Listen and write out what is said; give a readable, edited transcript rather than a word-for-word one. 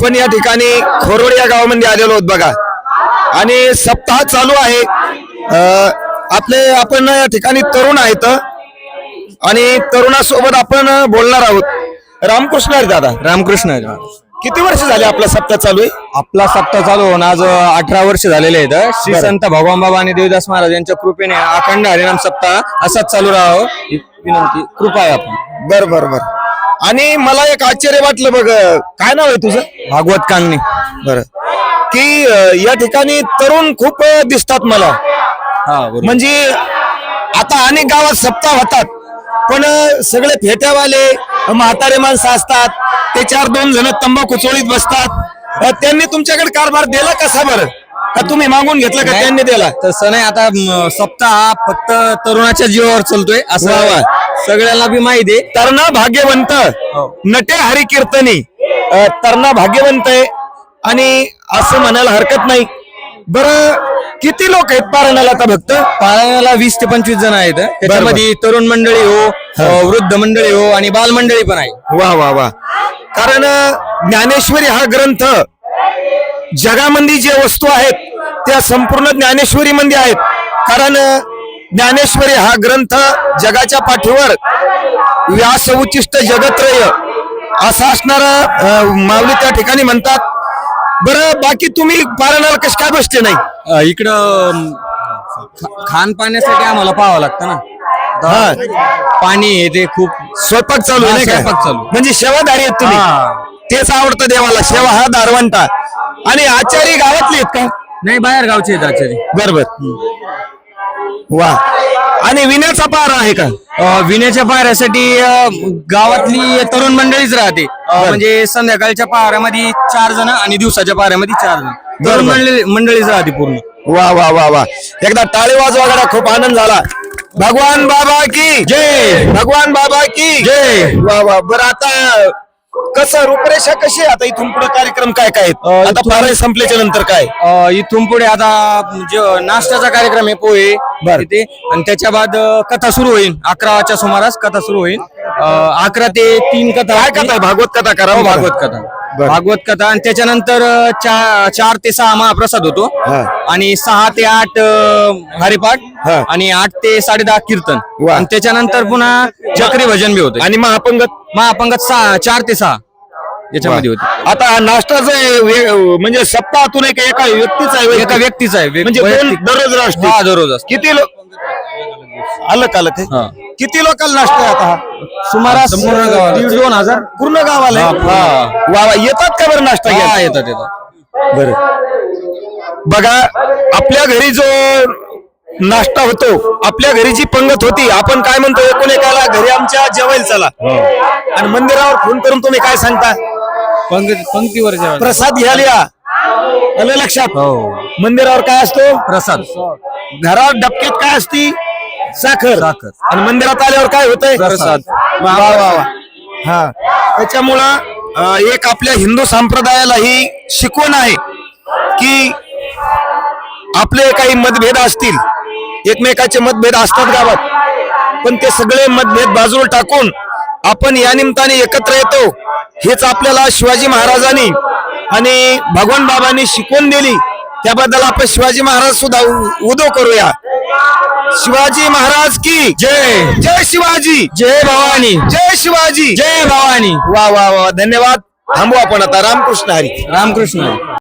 पण या ठिकाणी खोरोड या गावामध्ये आलेलो आहोत बघा आणि सप्ताह चालू आहे। आपण या ठिकाणी तरुण आहेत आणि तरुणासोबत आपण बोलणार आहोत। रामकृष्ण हरी दादा। रामकृष्ण हरी। किती वर्ष झाले आपला सप्ताह चालू आहे? आपला सप्ताह चालू होऊन आज 18 वर्ष झालेले आहेत। श्री संत भगवान बाबा आणि देवदास महाराज यांच्या कृपेने अखंड हरिनाम सप्ताह असाच चालू राहावं ही विनंती कृपा आहे आपली। बर बर बर। आणि मला एक आश्चर्य वाटलं बघ, काय नाव आहे तुझं? भागवत कांगणे। बर, की या ठिकाणी तरुण खूप दिसतात मला। म्हणजे आता अनेक गावात सप्ताह होतात पण सगळे फेट्यावाले म्हातारे माणसं असतात, ते 4-2 जण तंबाखू चोळीत बसतात। त्यांनी तुमच्याकडे कारभार दिला कसा बरं? का तुम्ही मागून घेतलं का त्यांनी दिला? तसं नाही, आता सप्ताह हा फक्त तरुणाच्या जीवावर चालतोय असं सगळ्यांना बी माहिती आहे। तरणा भाग्यवंत नटे हरी कीर्तनी, तरणा भाग्यवंत आहे आणि असं म्हणायला हरकत नाही। बरं, किती लोक आहेत पारायणाला आता? भक्त पारायणाला 20 ते 25 जण आहेत। त्याच्यामध्ये तरुण मंडळी हो, वृद्ध मंडळी हो आणि बाल मंडळी पण आहे। वा वा वा। कारण ज्ञानेश्वरी हा ग्रंथ जगामध्ये जे वस्तू आहेत त्या संपूर्ण ज्ञानेश्वरी मध्ये आहेत। कारण ज्ञानेश्वरी हा ग्रंथ जगाच्या पाठीवर व्यास उचिष्ट जगत्रय असा असणारा माऊली त्या ठिकाणी म्हणतात। बरं, बाकी तुम्ही पारायणाला कशी काय बसते नाही? इकडं खान पाण्यासाठी आम्हाला पाहावं लागतं ना। पाणी हे ते खूप स्वयंपाक चालू आहे, स्वयंपाक चालू। म्हणजे सेवाधारी आहेत तुम्ही। तेच आवडतं देवाला, सेवा हा दारवंटा। आणि आचारी गावातले आहेत का? नाही, बाहेर गावचे आहेत आचारी। बरोबर। वा। आणि विण्याचा पार आहे का? विण्याच्या पाऱ्यासाठी गावातली तरुण मंडळीच राहते। म्हणजे संध्याकाळच्या पाऱ्यामध्ये 4 जण आणि दिवसाच्या पाऱ्यामध्ये 4 जण तरुण मंडळीच राहते पूर्ण। वा वा वा वा। एकदा टाळी वाजवा गड्या, खूप आनंद झाला। भगवान बाबा की जय, भगवान बाबा की जय। वा वा। बरं, आता कसं रूपरेषा कशी आहे आता इथून पुढे? कार्यक्रम काय काय आहेत? आता पारायण संपल्याच्या नंतर काय? इथून पुढे आता नाश्त्याचा कार्यक्रम आहे, पोहे तिथे, आणि त्याच्या बाद कथा सुरू होईल। 11च्या सुमारास कथा सुरू होईल। 11 ते 3 कथा। काय कथा आहे? भागवत कथा करा। भागवत कथा, भागवत कथा। आणि त्याच्यानंतर 4 ते 6 महाप्रसाद होतो आणि 6 ते 8 हरिपाठ आणि 8 ते 10:30 कीर्तन। आणि त्याच्यानंतर पुन्हा चक्री भजन बी होतं आणि महापंगत 4 ते 6 याच्यामध्ये होते। आता नाश्ताचं म्हणजे सप्ताहातून एका व्यक्तीचा आहे? एका व्यक्तीचा आहे, म्हणजे दररोज नाश्ता? हा, दररोज असतो। किती लोक आलं किती लोकांना नाश्ता आहे आता? सुमारास 1,500-2,000 पूर्ण गावाला? वा वा। येतात का बरं नाश्ता घ्या? येतात। बरं, बघा, आपल्या घरी जो नाश्ता होतो, आपल्या घरी जी पंगत होती, आपण काय म्हणतो एकाला घरी आमच्या जेवायला चला, आणि मंदिरावर फोन करून तुम्ही काय सांगता? पंक्तीवर प्रसाद घ्यायला या। आलं लक्षात? मंदिरावर काय असतो? प्रसाद। घरावर डबक्यात काय असती? साखर। आणि मंदिरात आल्यावर काय होतंय? प्रसाद। वा वा वा। हा, त्याच्यामुळं एक आपल्या हिंदू संप्रदायाला ही शिकवण आहे की आपले काही मतभेद असतील, एकमेकाचे मतभेद असतात गावात, पण ते सगळे मतभेद बाजूला टाकून आपण या निमित्ताने एकत्र येतो। हेच आपल्याला शिवाजी महाराजांनी आणि भगवान बाबांनी शिकवून दिली। त्याबद्दल आपण शिवाजी महाराज सुद्धा उदो करूया। शिवाजी महाराज की जय, जय शिवाजी, जय भवानी, जय शिवाजी, जय भवानी। वा वा वा। धन्यवाद। थांबू आपण आता। रामकृष्ण हरी। रामकृष्ण हरी।